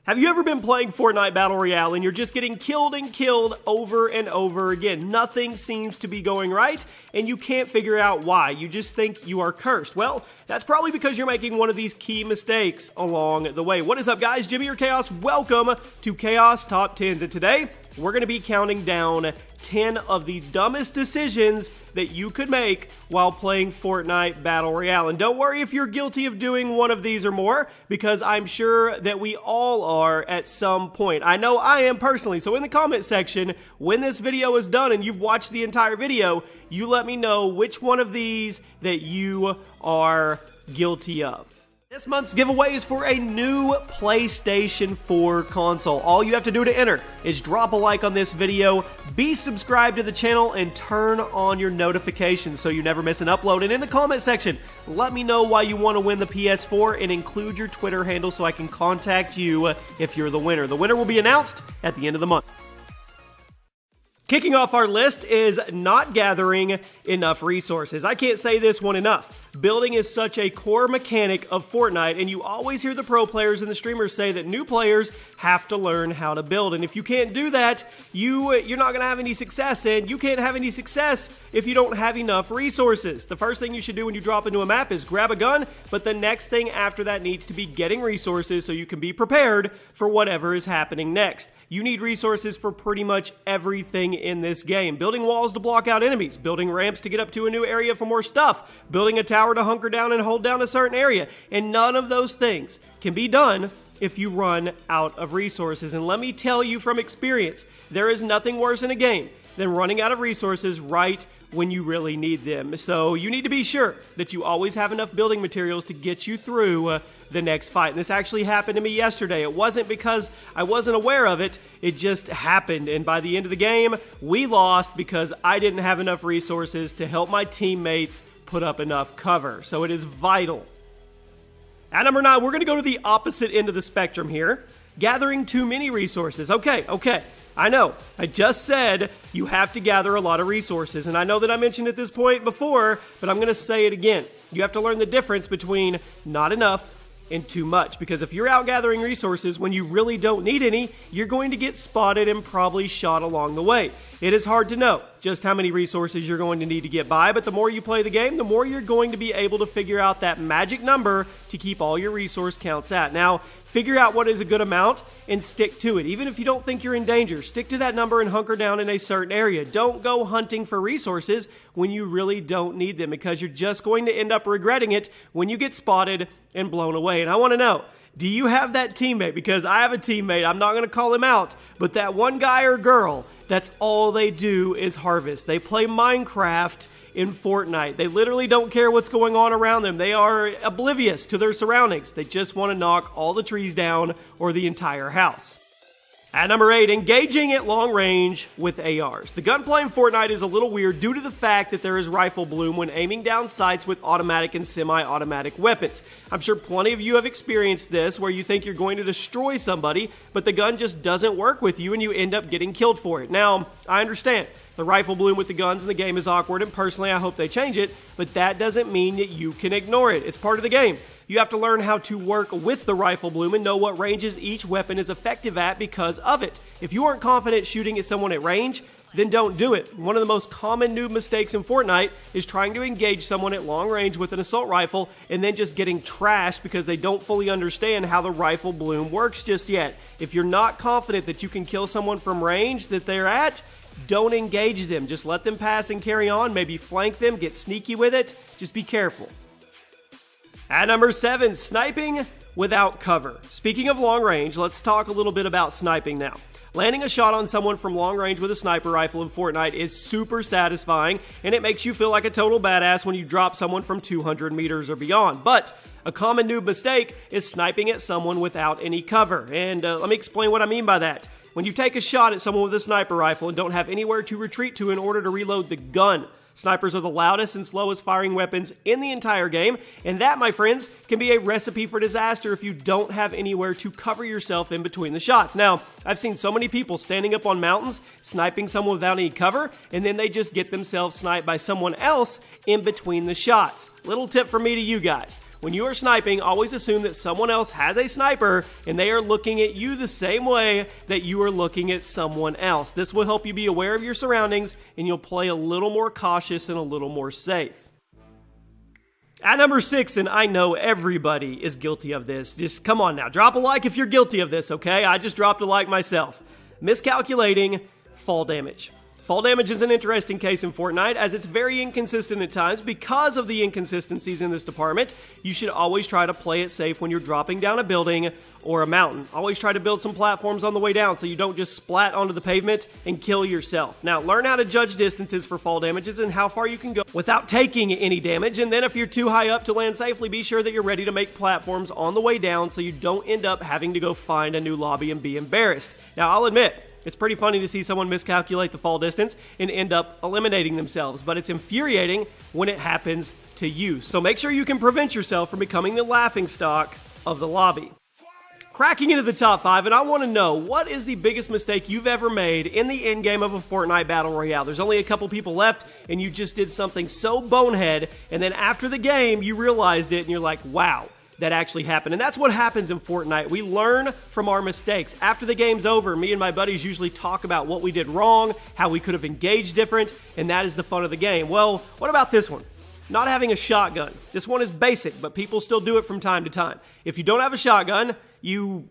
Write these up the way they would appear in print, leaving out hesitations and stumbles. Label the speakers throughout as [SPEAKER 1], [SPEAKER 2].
[SPEAKER 1] Have you ever been playing Fortnite Battle Royale and you're just getting killed and killed over and over again? Nothing seems to be going right and you can't figure out why. You just think you are cursed. Well, that's probably because you're making one of these key mistakes along the way. What is up, guys? Jimmy or Chaos. Welcome to Chaos Top 10s, and today we're going to be counting down 10 of the dumbest decisions that you could make while playing Fortnite Battle Royale. And don't worry if you're guilty of doing one of these or more, because I'm sure that we all are at some point. I know I am personally. So in the comment section, when this video is done and you've watched the entire video, you let me know which one of these that you are guilty of. This month's giveaway is for a new PlayStation 4 console. All you have to do to enter is drop a like on this video, be subscribed to the channel, and turn on your notifications so you never miss an upload. And in the comment section, let me know why you want to win the PS4 and include your Twitter handle so I can contact you if you're the winner. The winner will be announced at the end of the month. Kicking off our list is not gathering enough resources. I can't say this one enough. Building is such a core mechanic of Fortnite, and you always hear the pro players and the streamers say that new players have to learn how to build. And if you can't do that, you're not going to have any success, and you can't have any success if you don't have enough resources. The first thing you should do when you drop into a map is grab a gun, but the next thing after that needs to be getting resources so you can be prepared for whatever is happening next. You need resources for pretty much everything in this game. Building walls to block out enemies, building ramps to get up to a new area for more stuff, building a tower to hunker down and hold down a certain area. And none of those things can be done if you run out of resources. And let me tell you from experience, there is nothing worse in a game than running out of resources right when you really need them. So you need to be sure that you always have enough building materials to get you through the next fight. And this actually happened to me yesterday. It wasn't because I wasn't aware of it, it just happened. And by the end of the game, we lost because I didn't have enough resources to help my teammates put up enough cover. So it is vital. At number 9, we're going to go to the opposite end of the spectrum here. Gathering too many resources. Okay. I know, I just said you have to gather a lot of resources, and I know that I mentioned at this point before, but I'm going to say it again. You have to learn the difference between not enough and too much, because if you're out gathering resources when you really don't need any, you're going to get spotted and probably shot along the way. It is hard to know just how many resources you're going to need to get by, but the more you play the game, the more you're going to be able to figure out that magic number to keep all your resource counts at. Now, figure out what is a good amount and stick to it. Even if you don't think you're in danger, stick to that number and hunker down in a certain area. Don't go hunting for resources when you really don't need them, because you're just going to end up regretting it when you get spotted and blown away. And I want to know, do you have that teammate? Because I have a teammate, I'm not going to call him out, but that one guy or girl, that's all they do is harvest. They play Minecraft in Fortnite. They literally don't care what's going on around them. They are oblivious to their surroundings. They just want to knock all the trees down or the entire house. At number 8, engaging at long range with ARs. The gunplay in Fortnite is a little weird due to the fact that there is rifle bloom when aiming down sights with automatic and semi-automatic weapons. I'm sure plenty of you have experienced this, where you think you're going to destroy somebody, but the gun just doesn't work with you and you end up getting killed for it. Now, I understand. The rifle bloom with the guns in the game is awkward, and personally I hope they change it, but that doesn't mean that you can ignore it. It's part of the game. You have to learn how to work with the rifle bloom and know what ranges each weapon is effective at because of it. If you aren't confident shooting at someone at range, then don't do it. One of the most common noob mistakes in Fortnite is trying to engage someone at long range with an assault rifle and then just getting trashed because they don't fully understand how the rifle bloom works just yet. If you're not confident that you can kill someone from range that they're at, don't engage them. Just let them pass and carry on. Maybe flank them, get sneaky with it. Just be careful. At number 7, sniping without cover. Speaking of long range, let's talk a little bit about sniping now. Landing a shot on someone from long range with a sniper rifle in Fortnite is super satisfying, and it makes you feel like a total badass when you drop someone from 200 meters or beyond. But a common noob mistake is sniping at someone without any cover, and let me explain what I mean by that. When you take a shot at someone with a sniper rifle and don't have anywhere to retreat to in order to reload the gun, snipers are the loudest and slowest firing weapons in the entire game, and that, my friends, can be a recipe for disaster if you don't have anywhere to cover yourself in between the shots. Now, I've seen so many people standing up on mountains, sniping someone without any cover, and then they just get themselves sniped by someone else in between the shots. Little tip from me to you guys. When you are sniping, always assume that someone else has a sniper and they are looking at you the same way that you are looking at someone else. This will help you be aware of your surroundings and you'll play a little more cautious and a little more safe. At number 6, and I know everybody is guilty of this, just come on now, drop a like if you're guilty of this, okay? I just dropped a like myself. Miscalculating fall damage. Fall damage is an interesting case in Fortnite as it's very inconsistent at times. Because of the inconsistencies in this department, you should always try to play it safe when you're dropping down a building or a mountain. Always try to build some platforms on the way down so you don't just splat onto the pavement and kill yourself. Now, learn how to judge distances for fall damages and how far you can go without taking any damage. And then if you're too high up to land safely, be sure that you're ready to make platforms on the way down so you don't end up having to go find a new lobby and be embarrassed. Now, I'll admit, it's pretty funny to see someone miscalculate the fall distance and end up eliminating themselves, but it's infuriating when it happens to you. So make sure you can prevent yourself from becoming the laughingstock of the lobby. Cracking into the top 5, and I want to know, what is the biggest mistake you've ever made in the end game of a Fortnite Battle Royale? There's only a couple people left, and you just did something so bonehead, and then after the game, you realized it, and you're like, wow. That actually happened. And that's what happens in Fortnite. We learn from our mistakes. After the game's over, me and my buddies usually talk about what we did wrong, how we could have engaged different, and that is the fun of the game. Well, what about this one? Not having a shotgun. This one is basic, but people still do it from time to time. If you don't have a shotgun, you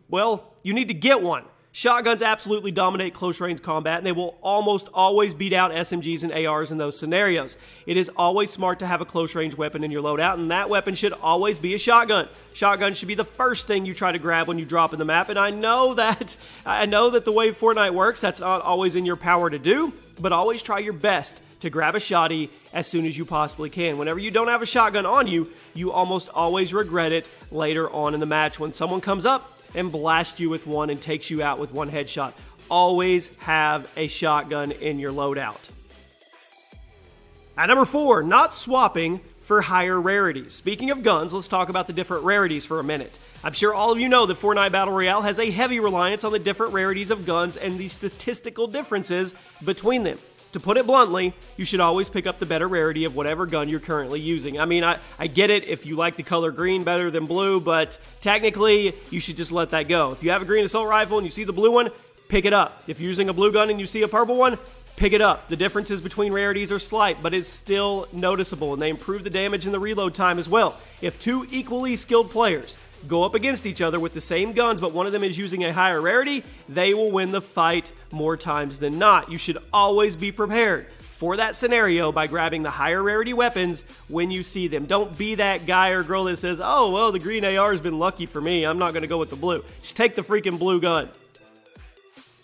[SPEAKER 1] need to get one. Shotguns absolutely dominate close-range combat, and they will almost always beat out SMGs and ARs in those scenarios. It is always smart to have a close-range weapon in your loadout, and that weapon should always be a shotgun. Shotgun should be the first thing you try to grab when you drop in the map, and I know that the way Fortnite works, that's not always in your power to do, but always try your best to grab a shotty as soon as you possibly can. Whenever you don't have a shotgun on you, you almost always regret it later on in the match when someone comes up and blasts you with one and takes you out with one headshot. Always have a shotgun in your loadout. At number 4, not swapping for higher rarities. Speaking of guns, let's talk about the different rarities for a minute. I'm sure all of you know that Fortnite Battle Royale has a heavy reliance on the different rarities of guns and the statistical differences between them. To put it bluntly, you should always pick up the better rarity of whatever gun you're currently using. I mean, I get it if you like the color green better than blue, but technically, you should just let that go. If you have a green assault rifle and you see the blue one, pick it up. If you're using a blue gun and you see a purple one, pick it up. The differences between rarities are slight, but it's still noticeable, and they improve the damage and the reload time as well. If two equally skilled players go up against each other with the same guns, but one of them is using a higher rarity, they will win the fight more times than not. You should always be prepared for that scenario by grabbing the higher rarity weapons when you see them. Don't be that guy or girl that says, oh, well, the green AR has been lucky for me. I'm not going to go with the blue. Just take the freaking blue gun.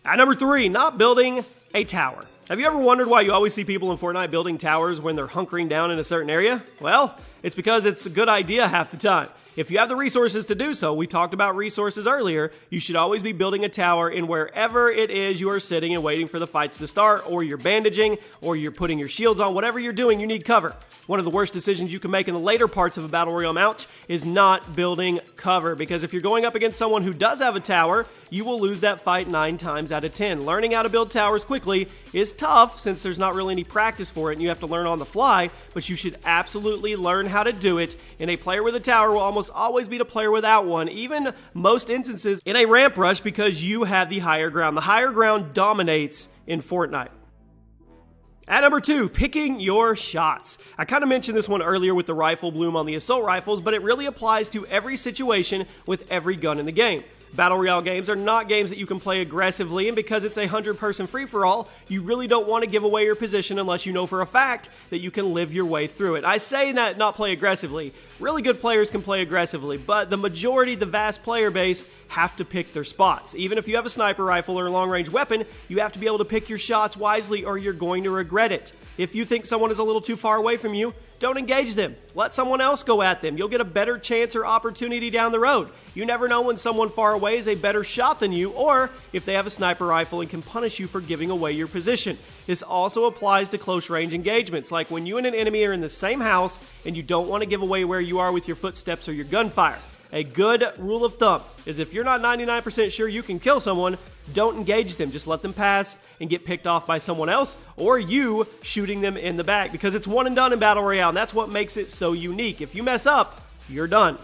[SPEAKER 1] At number 3, not building a tower. Have you ever wondered why you always see people in Fortnite building towers when they're hunkering down in a certain area? Well, it's because it's a good idea half the time. If you have the resources to do so, we talked about resources earlier, you should always be building a tower in wherever it is you are sitting and waiting for the fights to start, or you're bandaging, or you're putting your shields on. Whatever you're doing, you need cover. One of the worst decisions you can make in the later parts of a Battle Royale match is not building cover, because if you're going up against someone who does have a tower, you will lose that fight 9 times out of 10. Learning how to build towers quickly is tough since there's not really any practice for it and you have to learn on the fly, but you should absolutely learn how to do it, and a player with a tower will almost always beat a player without one, even most instances in a ramp rush, because you have the higher ground. The higher ground dominates in Fortnite. At number 2, picking your shots. I kind of mentioned this one earlier with the rifle bloom on the assault rifles, but it really applies to every situation with every gun in the game. Battle Royale games are not games that you can play aggressively, and because it's a 100-person free-for-all, you really don't want to give away your position unless you know for a fact that you can live your way through it. I say that not play aggressively. Really good players can play aggressively, but the majority, the vast player base, have to pick their spots. Even if you have a sniper rifle or a long-range weapon, you have to be able to pick your shots wisely or you're going to regret it. If you think someone is a little too far away from you, don't engage them. Let someone else go at them. You'll get a better chance or opportunity down the road. You never know when someone far away is a better shot than you, or if they have a sniper rifle and can punish you for giving away your position. This also applies to close range engagements, like when you and an enemy are in the same house and you don't want to give away where you are with your footsteps or your gunfire. A good rule of thumb is if you're not 99% sure you can kill someone, don't engage them. Just let them pass and get picked off by someone else, or you shooting them in the back, because it's one and done in Battle Royale, and that's what makes it so unique. If you mess up, you're done.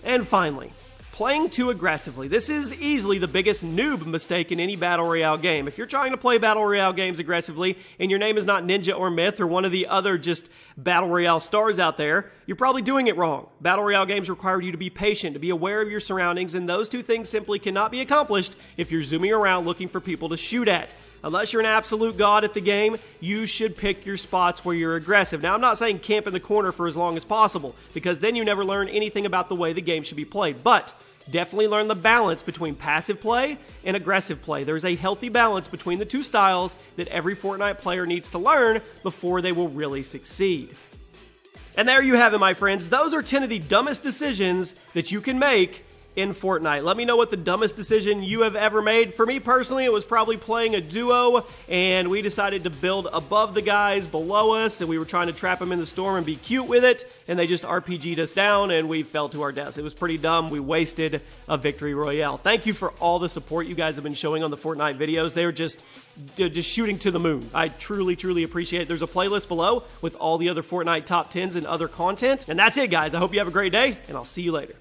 [SPEAKER 1] And finally, playing too aggressively. This is easily the biggest noob mistake in any Battle Royale game. If you're trying to play Battle Royale games aggressively and your name is not Ninja or Myth or one of the other just Battle Royale stars out there, you're probably doing it wrong. Battle Royale games require you to be patient, to be aware of your surroundings, and those two things simply cannot be accomplished if you're zooming around looking for people to shoot at. Unless you're an absolute god at the game, you should pick your spots where you're aggressive. Now, I'm not saying camp in the corner for as long as possible, because then you never learn anything about the way the game should be played. But definitely learn the balance between passive play and aggressive play. There's a healthy balance between the two styles that every Fortnite player needs to learn before they will really succeed. And there you have it, my friends. Those are 10 of the dumbest decisions that you can make in Fortnite. Let me know what the dumbest decision you have ever made. For me personally, it was probably playing a duo, and we decided to build above the guys below us, and we were trying to trap them in the storm and be cute with it, and they just RPG'd us down, and we fell to our deaths. It was pretty dumb. We wasted a victory royale. Thank you for all the support you guys have been showing on the Fortnite videos. They're just shooting to the moon. I truly, truly appreciate it. There's a playlist below with all the other Fortnite top 10s and other content. And that's it, guys. I hope you have a great day, and I'll see you later.